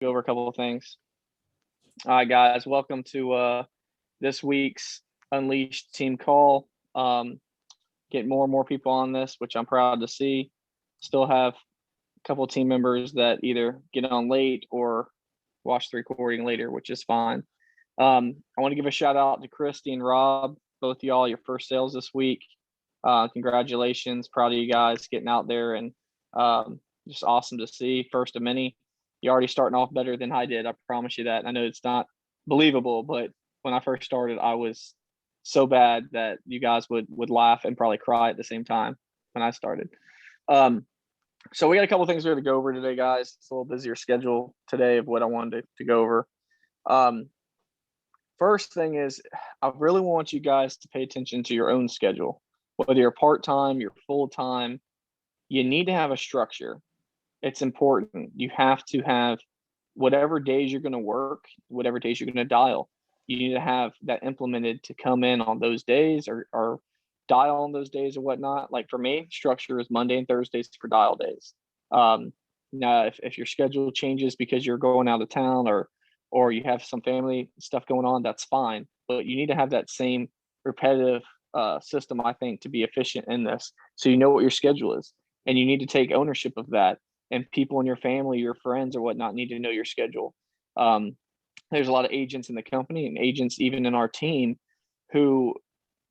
go over a couple of things. All right, guys, welcome to this week's Unleashed team call. Getting more and more people on this, which I'm proud to see. Still have a couple of team members that either get on late or watch the recording later, which is fine. I want to give a shout out to Christy and Rob, both of y'all, your first sales this week. Congratulations, proud of you guys getting out there and just awesome to see. First of many. You're already starting off better than I did. I promise you that. And I know it's not believable, but when I first started, I was so bad that you guys would laugh and probably cry at the same time when I started. So we got a couple things we're going to go over today, guys. It's a little busier schedule today of what I wanted to go over. First thing is, I really want you guys to pay attention to your own schedule. Whether you're part-time, you're full-time, you need to have a structure. It's important. You have to have whatever days you're going to work, whatever days you're going to dial. You need to have that implemented to come in on those days or dial on those days or whatnot. Like for me, structure is Monday and Thursdays for dial days. Now, if your schedule changes because you're going out of town or you have some family stuff going on, that's fine. But you need to have that same repetitive system, I think, to be efficient in this. So you know what your schedule is, and you need to take ownership of that. And people in your family, your friends, or whatnot need to know your schedule. There's a lot of agents in the company and agents even in our team who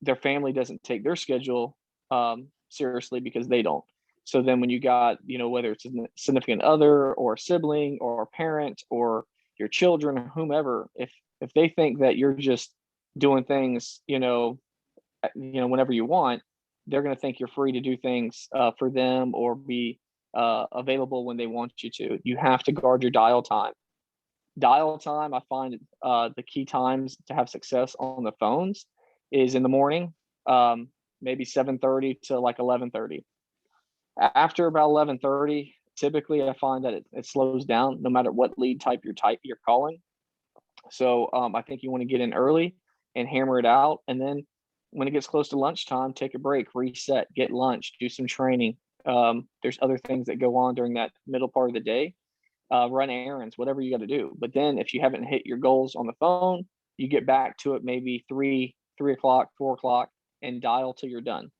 their family doesn't take their schedule seriously because they don't. So then when you got, whether it's a significant other or a sibling or a parent or your children or whomever, if they think that you're just doing things, whenever you want, they're going to think you're free to do things for them or be available when they want you to. You have to guard your dial time. Dial time, I find the key times to have success on the phones is in the morning, maybe 7:30 to like 11:30. After about 11:30, typically I find that it slows down no matter what lead type you're calling. So I think you want to get in early and hammer it out. And then when it gets close to lunchtime, take a break, reset, get lunch, do some training. There's other things that go on during that middle part of the day. Run errands, whatever you got to do. But then if you haven't hit your goals on the phone, you get back to it maybe 3 o'clock, 4 o'clock, and dial till you're done.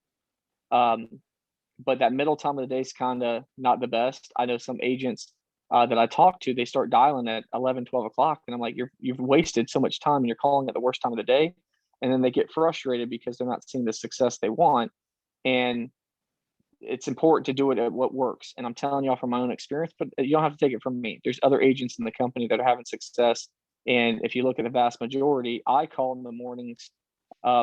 But that middle time of the day is kind of not the best. I know some agents that I talk to, they start dialing at 11, 12 o'clock. And I'm like, you've wasted so much time and you're calling at the worst time of the day. And then they get frustrated because they're not seeing the success they want. And it's important to do it at what works. And I'm telling y'all from my own experience, but you don't have to take it from me. There's other agents in the company that are having success. And if you look at the vast majority, I call in the mornings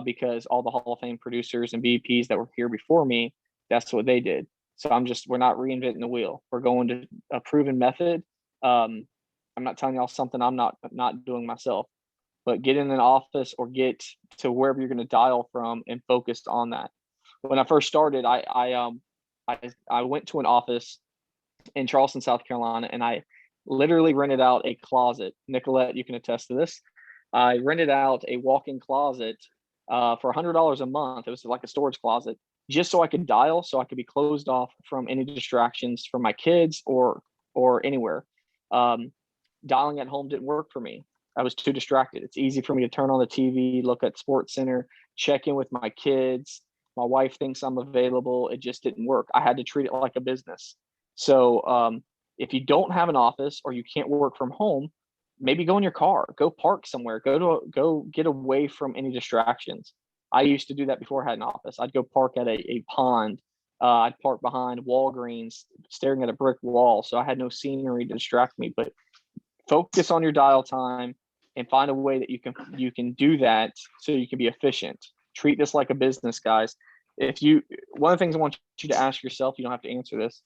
because all the Hall of Fame producers and VPs that were here before me, that's what they did. So we're not reinventing the wheel. We're going to a proven method. I'm not telling y'all something I'm not doing myself, but get in an office or get to wherever you're going to dial from and focus on that. When I first started, I went to an office in Charleston, South Carolina, and I literally rented out a closet. Nicolette, you can attest to this. I rented out a walk-in closet for $100 a month. It was like a storage closet, just so I could dial, so I could be closed off from any distractions from my kids or anywhere. Dialing at home didn't work for me. I was too distracted. It's easy for me to turn on the TV, look at Sports Center, check in with my kids. My wife thinks I'm available. It just didn't work. I had to treat it like a business. So if you don't have an office or you can't work from home, maybe go in your car, go park somewhere, go get away from any distractions. I used to do that before I had an office. I'd go park at a pond. I'd park behind Walgreens, staring at a brick wall. So I had no scenery to distract me. But focus on your dial time and find a way that you can do that so you can be efficient. Treat this like a business, guys. One of the things I want you to ask yourself, you don't have to answer this,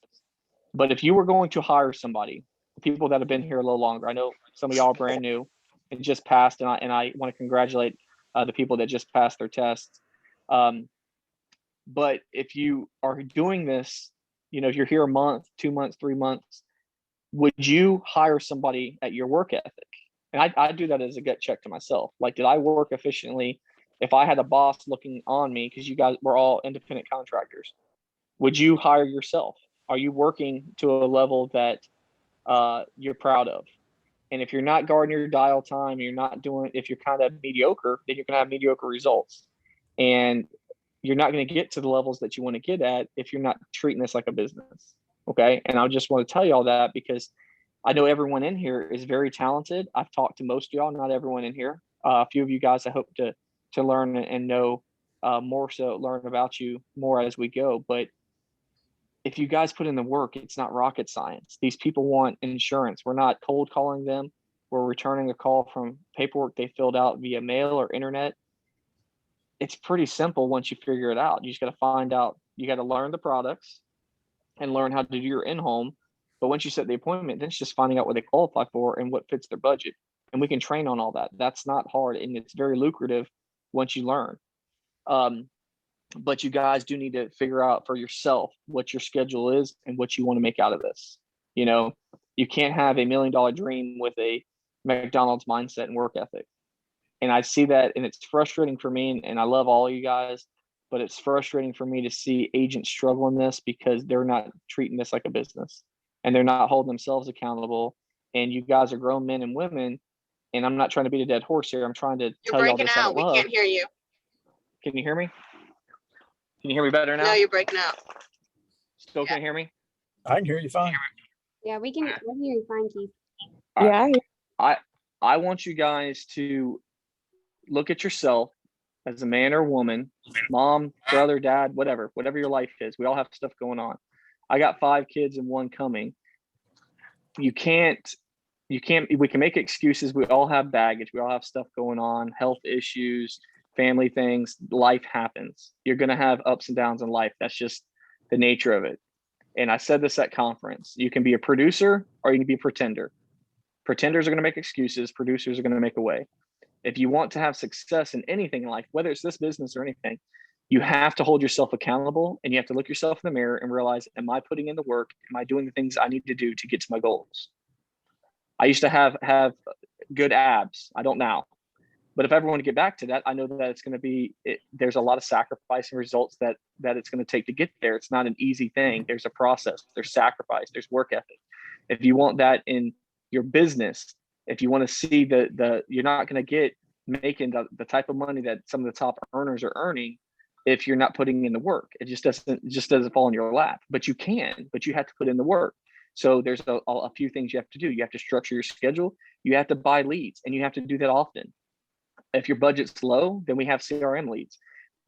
but if you were going to hire somebody, people that have been here a little longer, I know some of y'all are brand new and just passed, and I want to congratulate the people that just passed their tests. But if you are doing this, if you're here a month, 2 months, 3 months, would you hire somebody at your work ethic? And I do that as a gut check to myself. Like, did I work efficiently? If I had a boss looking on me, because you guys were all independent contractors, would you hire yourself? Are you working to a level that you're proud of? And if you're not guarding your dial time, if you're kind of mediocre, then you're going to have mediocre results. And you're not going to get to the levels that you want to get at if you're not treating this like a business. Okay. And I just want to tell you all that because I know everyone in here is very talented. I've talked to most of y'all, not everyone in here. A few of you guys I hope to learn and know more, so learn about you more as we go. But if you guys put in the work, it's not rocket science. These people want insurance. We're not cold calling them. We're returning a call from paperwork they filled out via mail or internet. It's pretty simple once you figure it out. You just got to find out, you got to learn the products and learn how to do your in-home. But once you set the appointment, then it's just finding out what they qualify for and what fits their budget. And we can train on all that. That's not hard, and it's very lucrative once you learn. But you guys do need to figure out for yourself what your schedule is and what you want to make out of this. You know, you can't have $1 million dream with a McDonald's mindset and work ethic. And I see that, and it's frustrating for me. And I love all you guys, but it's frustrating for me to see agents struggle in this because they're not treating this like a business and they're not holding themselves accountable. And you guys are grown men and women. And I'm not trying to beat a dead horse here. I'm trying to You're tell you all breaking this out. out of We love. can't hear you. Can you hear me? Can you hear me better now? No, you're breaking out. Still Yeah. can't hear me? I can hear you fine. Yeah, we can hear you fine, Keith. All Yeah, right. I want you guys to look at yourself as a man or woman, mom, brother, dad, whatever your life is. We all have stuff going on. I got 5 kids and 1 coming. We can make excuses. We all have baggage. We all have stuff going on, health issues, family things. Life happens. You're going to have ups and downs in life. That's just the nature of it. And I said this at conference. You can be a producer or you can be a pretender. Pretenders are going to make excuses. Producers are going to make a way. If you want to have success in anything in life, whether it's this business or anything, you have to hold yourself accountable and you have to look yourself in the mirror and realize, am I putting in the work? Am I doing the things I need to do to get to my goals? I used to have good abs. I don't now. But if I ever want to get back to that, I know that it's going to be, there's a lot of sacrifice and results that it's going to take to get there. It's not an easy thing. There's a process, there's sacrifice, there's work ethic. If you want that in your business, if you want to see you're not going to get making the type of money that some of the top earners are earning if you're not putting in the work. It just doesn't fall in your lap. But you have to put in the work. So there's a few things you have to do. You have to structure your schedule. You have to buy leads, and you have to do that often. If your budget's low, then we have CRM leads.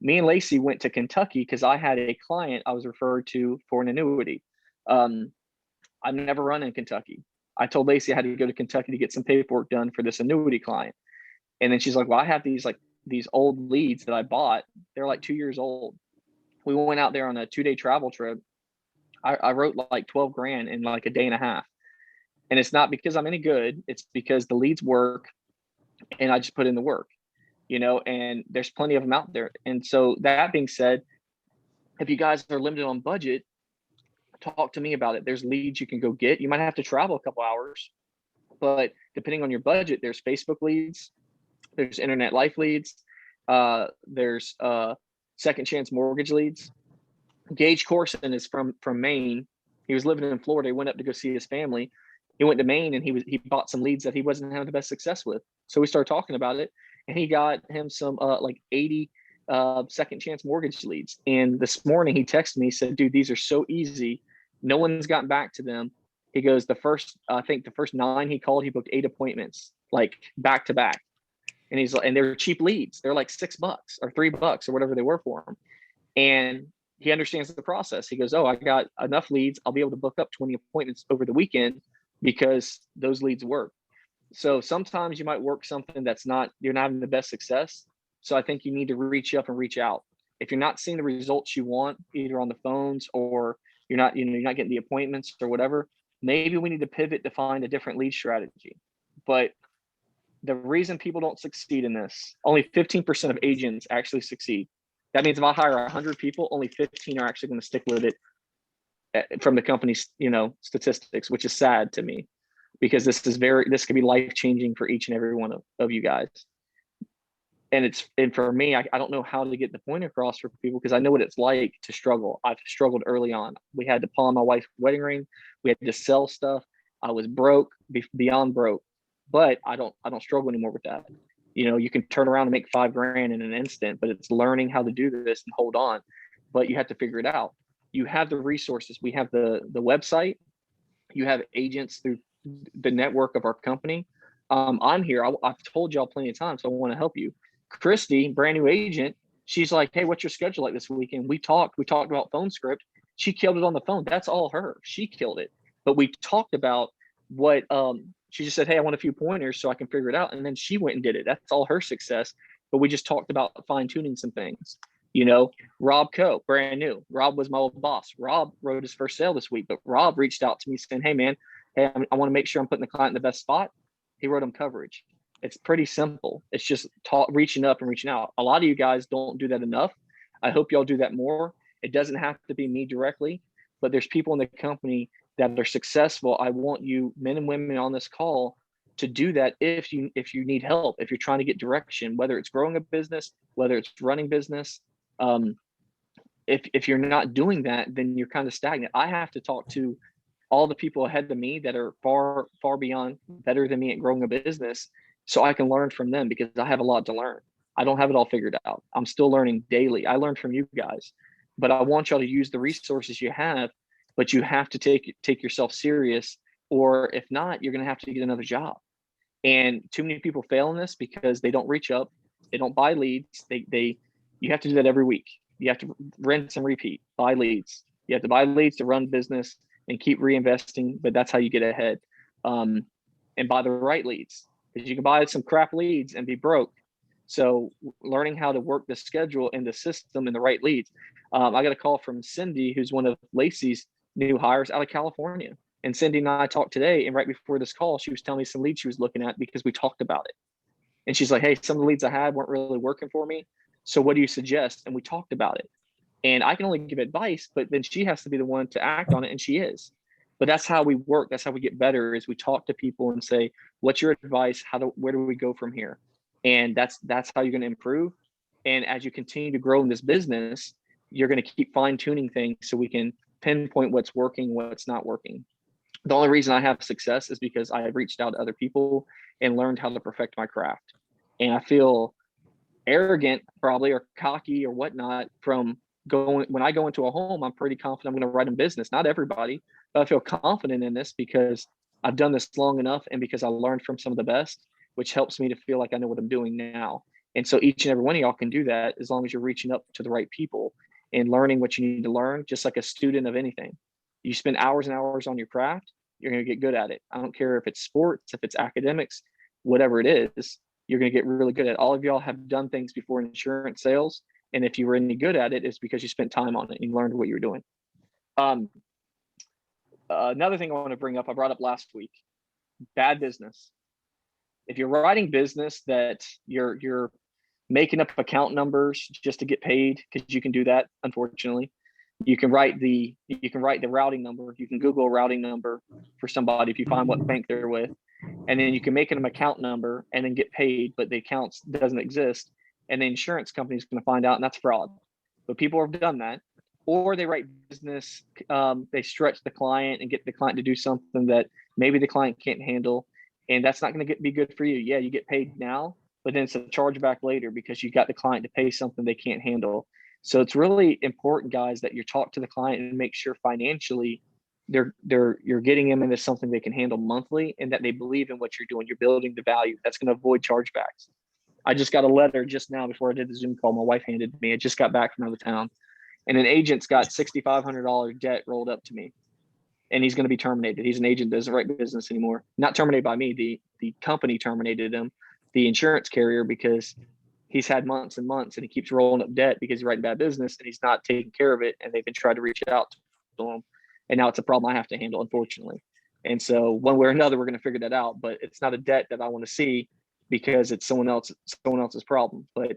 Me and Lacey went to Kentucky because I had a client I was referred to for an annuity. I've never run in Kentucky. I told Lacey I had to go to Kentucky to get some paperwork done for this annuity client. And then she's like, well, I have these old leads that I bought. They're like 2 years old. We went out there on a 2-day travel trip. I wrote like 12 grand in like a day and a half. And it's not because I'm any good. It's because the leads work and I just put in the work, and there's plenty of them out there. And so that being said, if you guys are limited on budget, talk to me about it. There's leads you can go get. You might have to travel a couple hours, but depending on your budget, there's Facebook leads, there's internet life leads, there's second chance mortgage leads. Gage Corson is from Maine. He was living in Florida. He went up to go see his family. He went to Maine and he bought some leads that he wasn't having the best success with. So we started talking about it, and he got him some like 80 second chance mortgage leads. And this morning he texted me, he said, dude, these are so easy. No one's gotten back to them. He goes, the first 9 he called, he booked 8 appointments, like back to back. And he's like, and they're cheap leads. They're like $6 or $3 or whatever they were for him. And he understands the process. He goes, oh, I got enough leads. I'll be able to book up 20 appointments over the weekend because those leads work. So sometimes you might work something you're not having the best success. So I think you need to reach up and reach out. If you're not seeing the results you want, either on the phones or you're not getting the appointments or whatever, maybe we need to pivot to find a different lead strategy. But the reason people don't succeed in this, only 15% of agents actually succeed. That means if I hire 100 people, only 15 are actually going to stick with it from the company's, statistics, which is sad to me, because this could be life-changing for each and every one of you guys. And for me, I don't know how to get the point across for people, because I know what it's like to struggle. I've struggled early on. We had to pawn my wife's wedding ring. We had to sell stuff. I was broke, beyond broke. but I don't struggle anymore with that. You can turn around and make $5,000 in an instant, but it's learning how to do this and hold on. But you have to figure it out. You have the resources. We have the website. You have agents through the network of our company. I'm here. I've told y'all plenty of times, so I want to help you. Christy, brand new agent, she's like, hey, what's your schedule like this weekend? We talked about phone script. She killed it on the phone. That's all her. She killed it. But we talked about what she just said, hey, I want a few pointers so I can figure it out. And then she went and did it. That's all her success. But we just talked about fine tuning some things. Rob Coe, brand new. Rob was my old boss. Rob wrote his first sale this week, but Rob reached out to me saying, hey, man, hey, I want to make sure I'm putting the client in the best spot. He wrote him coverage. It's pretty simple. It's just reaching up and reaching out. A lot of you guys don't do that enough. I hope y'all do that more. It doesn't have to be me directly, but there's people in the company that are successful. I want you, men and women on this call, to do that if you need help, if you're trying to get direction, whether it's growing a business, whether it's running business. If you're not doing that, then you're kind of stagnant. I have to talk to all the people ahead of me that are far, far beyond better than me at growing a business, so I can learn from them, because I have a lot to learn. I don't have it all figured out. I'm still learning daily. I learn from you guys, but I want y'all to use the resources you have, but you have to take yourself serious, or if not, you're going to have to get another job. And too many people fail in this because they don't reach up, they don't buy leads. You have to do that every week. You have to rinse and repeat, buy leads. You have to buy leads to run business and keep reinvesting, but that's how you get ahead. And buy the right leads, because you can buy some crap leads and be broke. So learning how to work the schedule and the system and the right leads. I got a call from Cindy, who's one of Lacey's new hires out of California. And Cindy and I talked today, and right before this call, she was telling me some leads she was looking at because we talked about it. And she's like, hey, some of the leads I had weren't really working for me. So what do you suggest? And we talked about it. And I can only give advice, but then she has to be the one to act on it, and she is. But that's how we work. That's how we get better, is we talk to people and say, what's your advice? Where do we go from here? And that's how you're going to improve. And as you continue to grow in this business, you're going to keep fine tuning things so we can pinpoint what's working, what's not working. The only reason I have success is because I have reached out to other people and learned how to perfect my craft. And I feel arrogant probably, or cocky or whatnot, from when I go into a home, I'm pretty confident I'm going to write in business. Not everybody, but I feel confident in this because I've done this long enough, and because I learned from some of the best, which helps me to feel like I know what I'm doing now. And so each and every one of y'all can do that, as long as you're reaching up to the right people and learning what you need to learn, just like a student of anything. You spend hours and hours on your craft, you're going to get good at it. I don't care if it's sports, if it's academics, whatever it is, you're going to get really good at it. All of y'all have done things before in insurance sales. And if you were any good at it, it's because you spent time on it and you learned what you were doing. Another thing I want to bring up, I brought up last week, bad business. If you're writing business that you're making up account numbers just to get paid, because you can do that, unfortunately. You can write the routing number. You can Google a routing number for somebody if you find what bank they're with, and then you can make an account number and then get paid, but the account doesn't exist, and the insurance company is going to find out, and that's fraud. But people have done that. Or they write business, they stretch the client and get the client to do something that maybe the client can't handle, and that's not going to be good for you. Yeah, you get paid now, but then it's a chargeback later because you got the client to pay something they can't handle. So it's really important, guys, that you talk to the client and make sure financially you're getting them into something they can handle monthly, and that they believe in what you're doing. You're building the value. That's going to avoid chargebacks. I just got a letter just now before I did the Zoom call. My wife handed me. I just got back from out of town, and an agent's got $6,500 debt rolled up to me, and he's going to be terminated. He's an agent, doesn't write business anymore. Not terminated by me. The company terminated him, the insurance carrier, because he's had months and months, and he keeps rolling up debt because he's writing bad business and he's not taking care of it. And they've been trying to reach out to him, and now it's a problem I have to handle, unfortunately. And so one way or another, we're going to figure that out. But it's not a debt that I want to see, because it's someone else's problem. But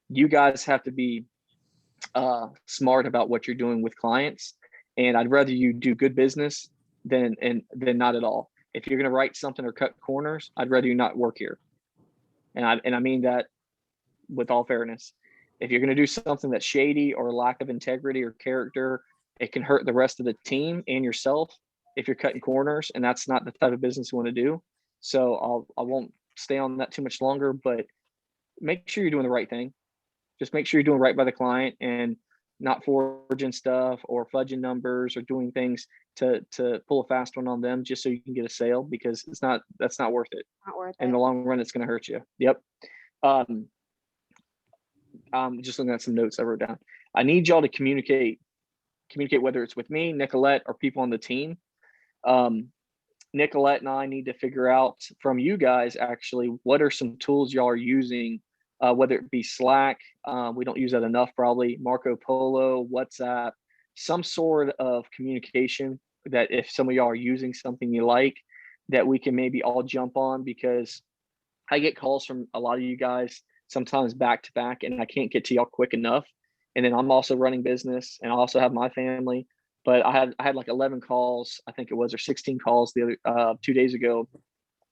you guys have to be smart about what you're doing with clients. And I'd rather you do good business than not at all. If you're going to write something or cut corners, I'd rather you not work here. And I mean that with all fairness. If you're going to do something that's shady or lack of integrity or character, it can hurt the rest of the team and yourself if you're cutting corners, and that's not the type of business you want to do. So I won't stay on that too much longer, but make sure you're doing the right thing. Just make sure you're doing right by the client and not forging stuff or fudging numbers or doing things to pull a fast one on them just so you can get a sale, because that's not worth it. Not worth In it. the long run, it's going to hurt you. Yep. I'm just looking at some notes I wrote down. I need y'all to communicate whether it's with me, Nicolette, or people on the team. Nicolette and I need to figure out from you guys actually what are some tools y'all are using, whether it be Slack, we don't use that enough probably, Marco Polo, WhatsApp, some sort of communication that if some of y'all are using something you like, that we can maybe all jump on, because I get calls from a lot of you guys sometimes back to back and I can't get to y'all quick enough. And then I'm also running business and I also have my family. But I had like 11 calls, I think it was, or 16 calls the other 2 days ago.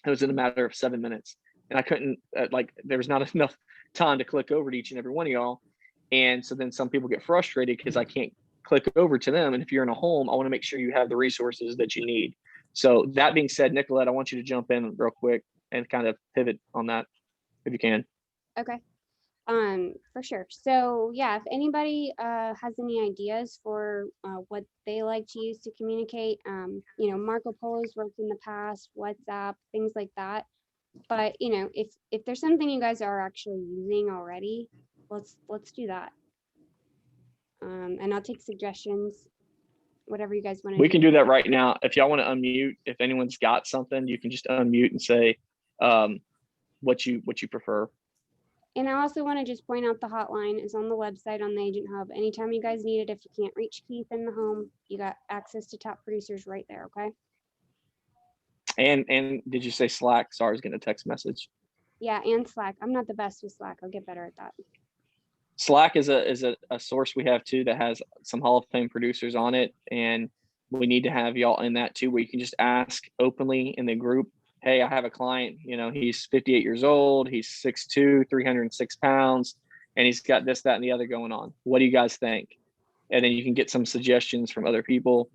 It was in a matter of 7 minutes, and I couldn't there was not enough time to click over to each and every one of y'all. And so then some people get frustrated because I can't click over to them. And if you're in a home, I want to make sure you have the resources that you need. So that being said, Nicolette, I want you to jump in real quick and kind of pivot on that if you can. Okay. For sure. So yeah, if anybody has any ideas for what they like to use to communicate, you know, Marco Polo's worked in the past, WhatsApp, things like that. But you know, if there's something you guys are actually using already, let's do that. And I'll take suggestions, whatever you guys want to We can do that right now. If y'all want to unmute, if anyone's got something, you can just unmute and say what you prefer. And I also want to just point out the hotline is on the website on the Agent Hub. Anytime you guys need it, if you can't reach Keith in the home, you got access to top producers right there, okay? And did you say Slack? Sorry, I was getting a text message. Yeah, and Slack. I'm not the best with Slack. I'll get better at that. Slack is a source we have too that has some Hall of Fame producers on it, and we need to have y'all in that too, where you can just ask openly in the group, hey, I have a client, you know, he's 58 years old, he's 6'2", 306 pounds, and he's got this, that, and the other going on. What do you guys think? And then you can get some suggestions from other people.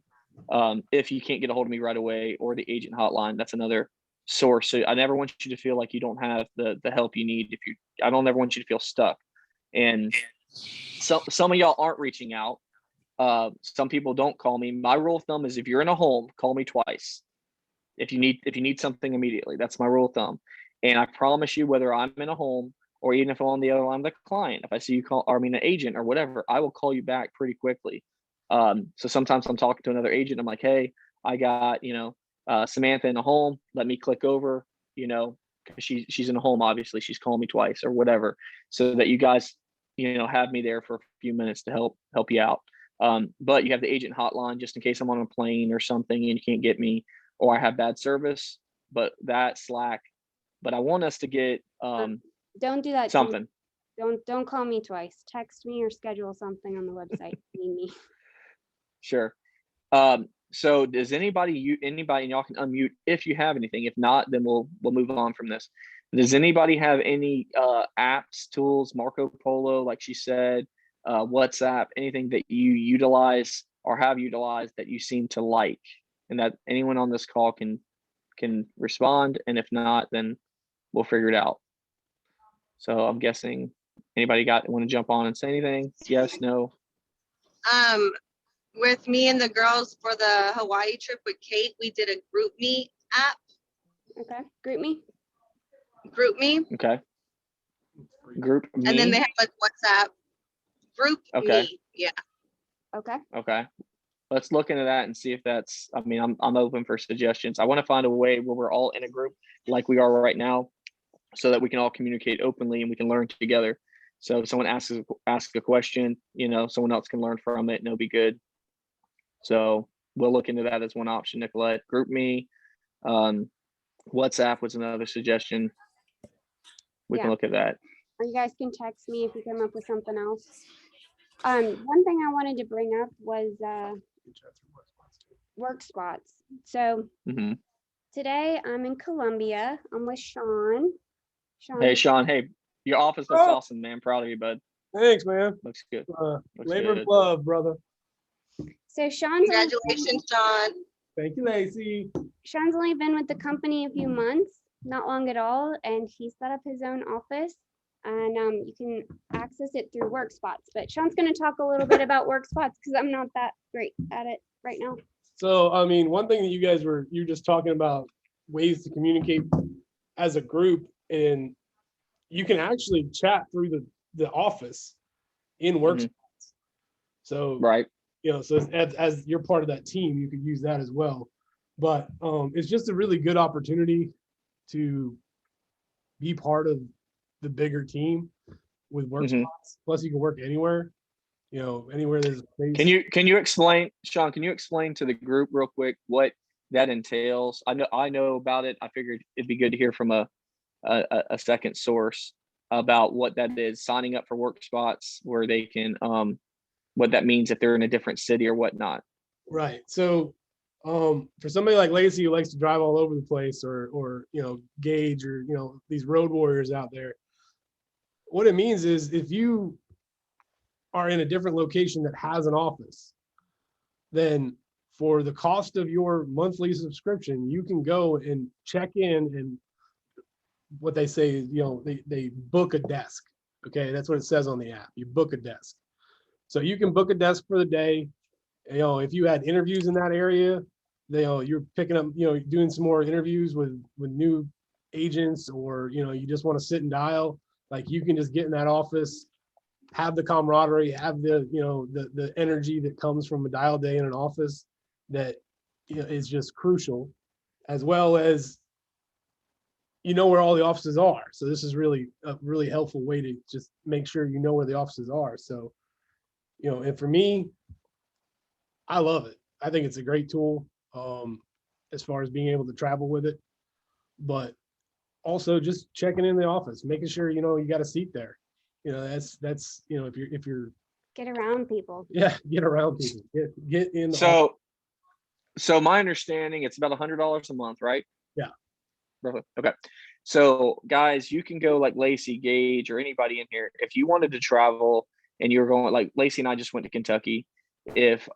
If you can't get a hold of me right away, or the agent hotline, that's another source. So I never want you to feel like you don't have the help you need. I don't ever want you to feel stuck. And some of y'all aren't reaching out. Some people don't call me. My rule of thumb is if you're in a home, call me twice. If you need something immediately, that's my rule of thumb. And I promise you, whether I'm in a home or even if I'm on the other line of the client, if I see you call, or I mean an agent or whatever, I will call you back pretty quickly. So sometimes I'm talking to another agent. I'm like, hey, I got, you know, Samantha in a home. Let me click over, you know, because she's in a home. Obviously, she's calling me twice or whatever, so that you guys, you know, have me there for a few minutes to help you out. But you have the agent hotline just in case I'm on a plane or something and you can't get me, or I have bad service. But that Slack. But I want us to get don't do that. something. Don't call me twice. Text me or schedule something on the website. Need me. Sure. So does anybody and y'all can unmute if you have anything. If not, then we'll move on from this. Does anybody have any apps, tools, Marco Polo, like she said, WhatsApp, anything that you utilize or have utilized that you seem to like, and that anyone on this call can respond? And if not, then we'll figure it out. So I'm guessing anybody want to jump on and say anything? Yes, no? With me and the girls for the Hawaii trip with Kate, we did a GroupMe app. Okay, GroupMe. GroupMe. Okay. GroupMe. And then they have like WhatsApp. GroupMe. Okay. Yeah. Okay. Okay. Let's look into that and see if that's, I mean, I'm open for suggestions. I want to find a way where we're all in a group like we are right now, so that we can all communicate openly and we can learn together. So if someone asks a question, you know, someone else can learn from it and it'll be good. So we'll look into that as one option, Nicolette. GroupMe, WhatsApp was another suggestion. We can look at that. Or you guys can text me if you come up with something else. One thing I wanted to bring up was work spots. So today I'm in Columbia. I'm with Sean. Hey, Sean. Hey, your office looks awesome, man. Proud of you, bud. Thanks, man. Looks good. Labor of love, brother. So Sean's Congratulations, Sean. Thank you, Lacey. Sean's only been with the company a few months, not long at all, and he set up his own office, and you can access it through WorkSpots. But Sean's going to talk a little bit about WorkSpots because I'm not that great at it right now. So, I mean, one thing that you were just talking about ways to communicate as a group, and you can actually chat through the office in WorkSpots. So, Right. so as you're part of that team, you could use that as well. But it's just a really good opportunity to be part of the bigger team with WorkSpots. Plus, you can work anywhere. Anywhere there's a space. Can you explain, Sean? Can you explain to the group real quick what that entails? I know about it. I figured it'd be good to hear from a second source about what that is. Signing up for WorkSpots, where they can what that means if they're in a different city or whatnot. Right. So for somebody like Lacey who likes to drive all over the place, or Gage, or these road warriors out there, what it means is if you are in a different location that has an office, then for the cost of your monthly subscription, you can go and check in, and what they say is, they book a desk. Okay, that's what it says on the app. You book a desk. So you can book a desk for the day. If you had interviews in that area, you're picking up, doing some more interviews with new agents, or you just want to sit and dial, like you can just get in that office, have the camaraderie, have the energy that comes from a dial day in an office that is just crucial, as well as where all the offices are. So this is really a really helpful way to just make sure where the offices are. So and for me, I love it. I think it's a great tool as far as being able to travel with it, but also just checking in the office, making sure you got a seat there. That's if you're Get around people. get around people, get in. So my understanding, it's about $100 a month, right? Yeah. Okay. So guys, you can go like Lacey, Gage, or anybody in here. If you wanted to travel and you're going, like Lacey and I just went to Kentucky. If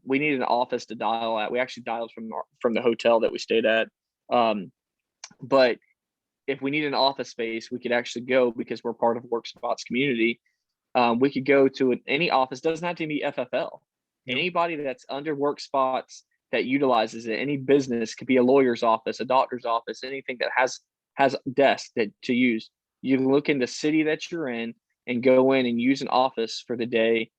we needed an office to dial at, we actually dialed from the hotel that we stayed at. But if we need an office space, we could actually go, because we're part of WorkSpots community. We could go to any office. Doesn't have to be FFL. Anybody that's under WorkSpots that utilizes it, any business, could be a lawyer's office, a doctor's office, anything that has a desk to use. You can look in the city that you're in and go in and use an office for the day.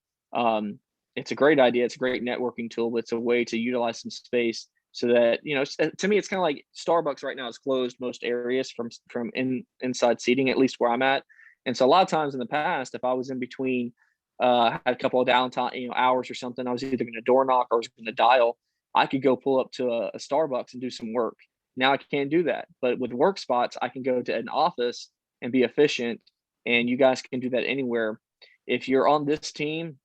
It's a great idea. It's a great networking tool, but it's a way to utilize some space so that, to me, it's kind of like Starbucks right now is closed most areas from inside seating, at least where I'm at. And so a lot of times in the past, if I was in between, had a couple of downtime, hours or something, I was either going to door knock or I was going to dial. I could go pull up to a Starbucks and do some work. Now I can't do that. But with WorkSpots, I can go to an office and be efficient, and you guys can do that anywhere. If you're on this team,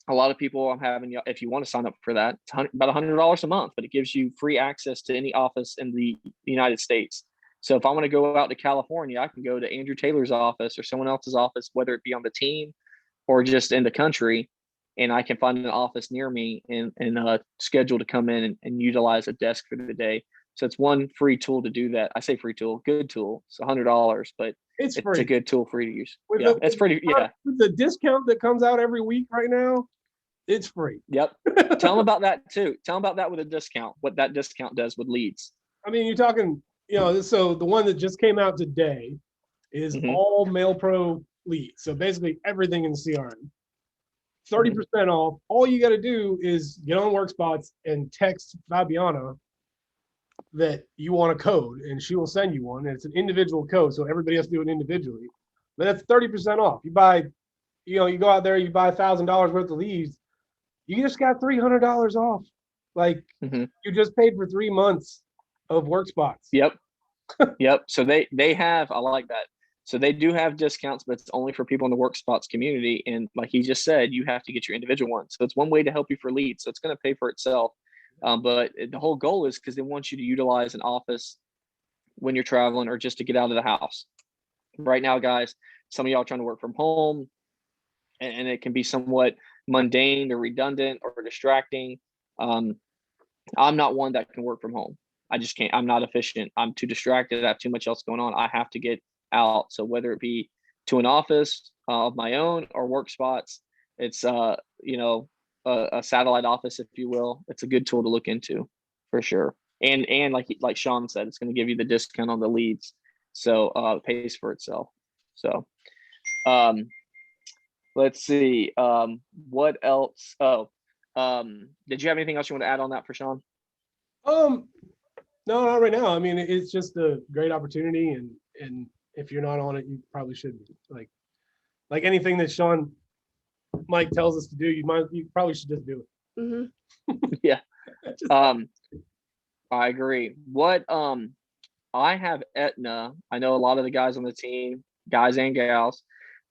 a lot of people I'm having, if you want to sign up for that, it's about $100 a month, but it gives you free access to any office in the United States. So if I want to go out to California, I can go to Andrew Taylor's office or someone else's office, whether it be on the team or just in the country, and I can find an office near me and schedule to come in and utilize a desk for the day. So it's one free tool to do that. I say free tool, good tool. It's $100, but it's free. It's a good tool for you to use. It's pretty. Yeah. With the discount that comes out every week right now, it's free. Yep. Tell them about that too. Tell them about that with a discount, what that discount does with leads. I mean, you're talking, so the one that just came out today is all MailPro leads. So basically everything in CRM. 30% off. All you got to do is get on WorkSpots and text Fabiana that you want a code, and she will send you one. And it's an individual code, so everybody has to do it individually. But that's 30% off. You buy, you go out there, you buy $1,000 worth of leads, you just got $300 off. Like you just paid for 3 months of WorkSpots. Yep. So they have, I like that. So they do have discounts, but it's only for people in the WorkSpots community. And like he just said, you have to get your individual one. So it's one way to help you for leads. So it's going to pay for itself. But the whole goal is because they want you to utilize an office when you're traveling or just to get out of the house. Right now, guys, some of y'all are trying to work from home, and it can be somewhat mundane or redundant or distracting. I'm not one that can work from home. I just can't, I'm not efficient. I'm too distracted. I have too much else going on. I have to get out. So whether it be to an office of my own or work spots, it's, you know, a satellite office, if you will. It's a good tool to look into for sure. And like Sean said, it's going to give you the discount on the leads. So it pays for itself. So let's see. What else? Oh, did you have anything else you want to add on that for Sean? No, not right now. I mean, it's just a great opportunity, and if you're not on it, you probably should be. Like anything that Mike tells us to do, you probably should just do it. Mm-hmm. Just- I agree. What I have Aetna. I know a lot of the guys on the team, guys and gals.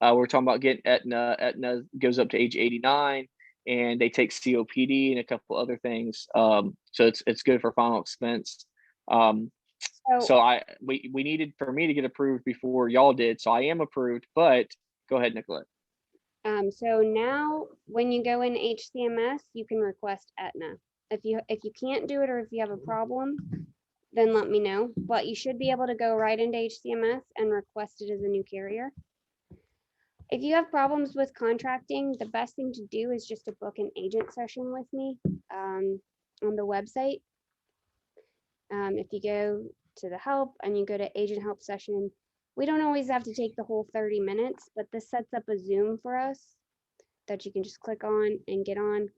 We're talking about getting Aetna. Aetna goes up to age 89, and they take COPD and a couple other things. So it's good for final expense. So we needed for me to get approved before y'all did. So I am approved, but go ahead, Nicolette. So now when you go in HCMS, you can request Aetna. If you can't do it, or if you have a problem, then let me know. But you should be able to go right into HCMS and request it as a new carrier. If you have problems with contracting, the best thing to do is just to book an agent session with me on the website. If you go to the help and you go to agent help session, we don't always have to take the whole 30 minutes, but this sets up a Zoom for us that you can just click on and get on,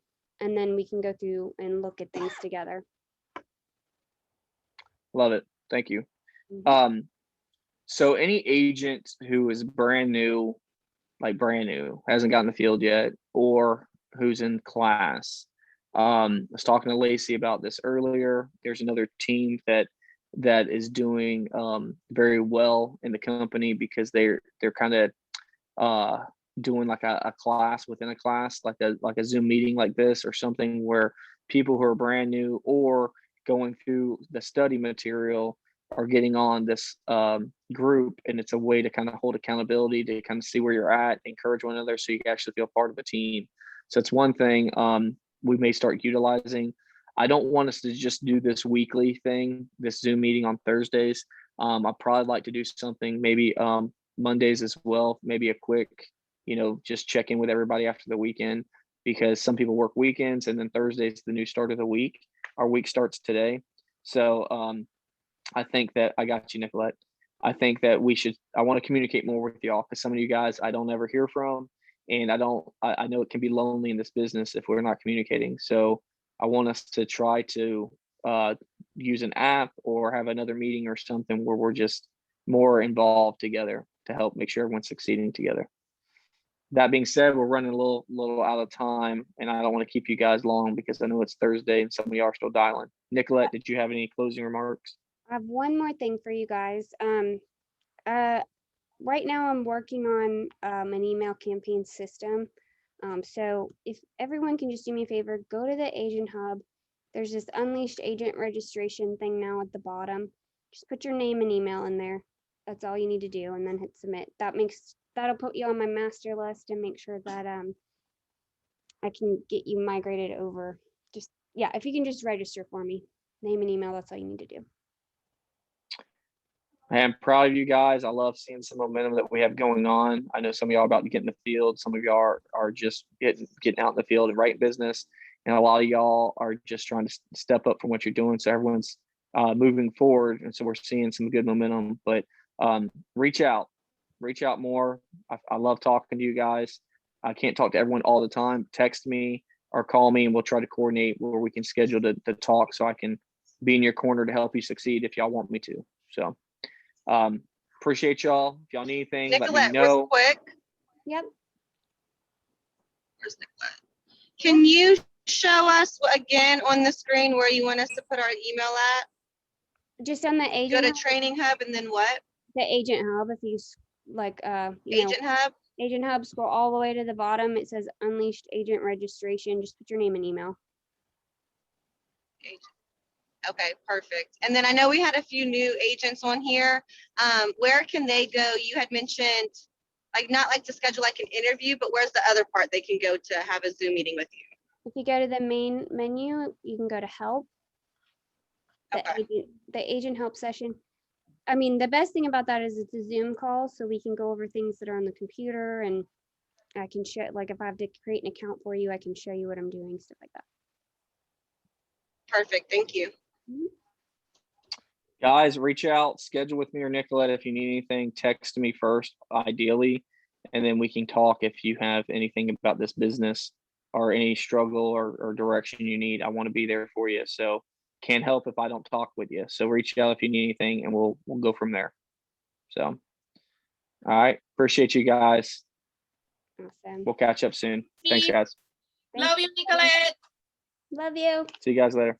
and then we can go through and look at things together. Love it. Thank you. Mhm. So any agent who is brand new, hasn't gotten the field yet, or who's in class. I was talking to Lacey about this earlier. There's another team that is doing very well in the company because they're kind of doing like a class within a class, like a Zoom meeting like this or something, where people who are brand new or going through the study material are getting on this group, and it's a way to kind of hold accountability, to kind of see where you're at, encourage one another, so you can actually feel part of a team. So it's one thing we may start utilizing. I don't want us to just do this weekly thing, this Zoom meeting on Thursdays. I'd probably like to do something maybe Mondays as well, maybe a quick, just check in with everybody after the weekend, because some people work weekends, and then Thursday's the new start of the week. Our week starts today. So I think that I got you, Nicolette. I think that I want to communicate more with y'all, because some of you guys I don't ever hear from, and I know it can be lonely in this business if we're not communicating. So I want us to try to use an app or have another meeting or something where we're just more involved together to help make sure everyone's succeeding together. That being said, we're running a little out of time, and I don't want to keep you guys long because I know it's Thursday and some of you are still dialing. Nicolette, did you have any closing remarks? I have one more thing for you guys. Right now I'm working on an email campaign system. So if everyone can just do me a favor, go to the Agent Hub. There's this Unleashed Agent registration thing now at the bottom. Just put your name and email in there. That's all you need to do, and then hit submit. That'll put you on my master list and make sure that I can get you migrated over. If you can just register for me, name and email, that's all you need to do. I am proud of you guys. I love seeing some momentum that we have going on. I know some of y'all are about to get in the field. Some of y'all are just getting out in the field and right business. And a lot of y'all are just trying to step up from what you're doing. So everyone's moving forward. And so we're seeing some good momentum, but reach out more. I love talking to you guys. I can't talk to everyone all the time. Text me or call me, and we'll try to coordinate where we can schedule to talk, so I can be in your corner to help you succeed if y'all want me to. So appreciate y'all. If y'all need anything, Nicolette, let me know. real quick. Yep. Where's Nicolette? Can you show us again on the screen where you want us to put our email at? Just on the Go Agent to Hub, Training Hub and then what? the Agent Hub, if you Agent Hub? Agent Hub, scroll all the way to the bottom. It says Unleashed Agent Registration. Just put your name and email. Okay, perfect. And then I know we had a few new agents on here. Where can they go? You had mentioned, not to schedule like an interview, but where's the other part they can go to have a Zoom meeting with you? If you go to the main menu, you can go to Help. Okay. The agent help session. I mean, the best thing about that is it's a Zoom call, so we can go over things that are on the computer, and I can show, like, if I have to create an account for you, I can show you what I'm doing, stuff like that. Perfect. Thank you. Guys, reach out, schedule with me or Nicolette if you need anything. Text me first, ideally, and then we can talk if you have anything about this business or any struggle or direction you need. I want to be there for you. So can't help if I don't talk with you. So reach out if you need anything, and we'll go from there. So, all right, appreciate you guys. Awesome. We'll catch up soon. Thanks, guys. Thanks. Love you, Nicolette. Love you. See you guys later.